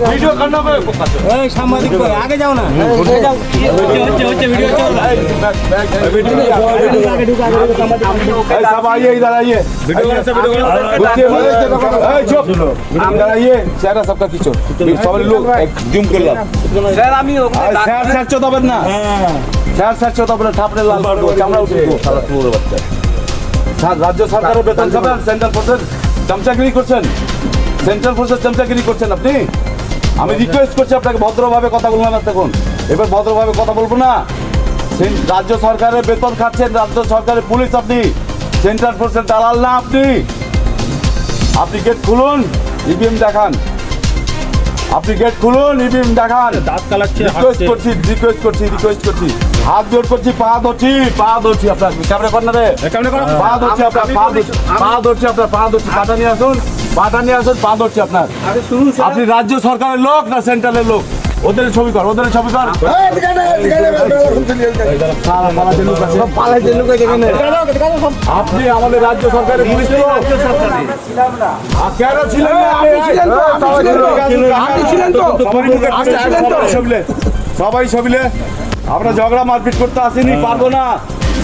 video করনা এই সাংবাদিক কই আগে যাও না হচ্ছে ভিডিও চল सब आइए इधर आइए चुप इधर आइए चेहरा सबका खींचो सब लोग जूम कर लो স্যার আমি স্যার স্যার চোদাবেন না স্যার চোদাবেন থাপড়ে লাল করবো চামড়া উঠে দেবো সারা পুরো বাচ্চা স্যার রাজ্য সরকারের বেতন খাবেন সেন্ট্রাল ফোর্সের চামচাগিরি করছেন সেন্ট্রাল ফোর্সের চামচাগিরি করছেন আপনি আমি রিকোয়েস্ট করছি আপনাকে ভদ্রভাবে কথা বলবেন না দেখুন এবার ভদ্রভাবে কথা বলবো না রাজ্য সরকারের বেতন খাচ্ছেন রাজ্য সরকারের পুলিশ আপনি সেন্ট্রাল ফোর্সের দালাল না আপনি গেট খুলুন ইভিএম দেখান আপনি গেট খুলুন ইভিএম দেখান রিকোয়েস্ট করছি হাত জোর করছি পা ধরছি আপনার ক্যামেরা কর্নারে পা ধরছি আপনার পা ধরছি পাটা নিয়ে আসুন পা ধরছি আপনার আপনি রাজ্য সরকারের লোক না সেন্ট্রালের লোক ওদের ছবি কর আপনি আমাদের রাজ্য সরকারের পুলিশ কেন ছিলেন সবাই সবিলে আমরা ঝগড়া মারপিট করতে আসিনি পারবো না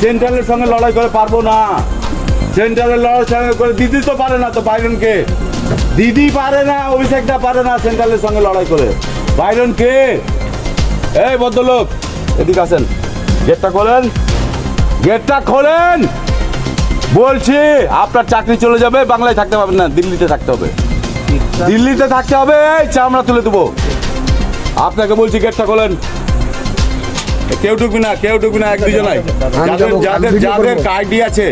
সেন্ট্রালের সঙ্গে লড়াই করে পারবো না সেন্ট্রালের লড়াই সঙ্গে করে দিদি তো পারে না তো বাইরনকে দিদি পারে না অভিষেকটা পারে না সেন্ট্রালের সঙ্গে লড়াই করে বাইরন কে এই ভদ্রলোক এদিকে আসেন গেটটা খোলেন বলছি আপনার চাকরি চলে যাবে বাংলায় থাকতে পারবেন না দিল্লিতে থাকতে হবে এই চামড়া তুলে দেবো আপনাকে বলছি গেটটা খোলেন কেউ ঢুকবি না এক দুজনাই যাদের আইডি আছে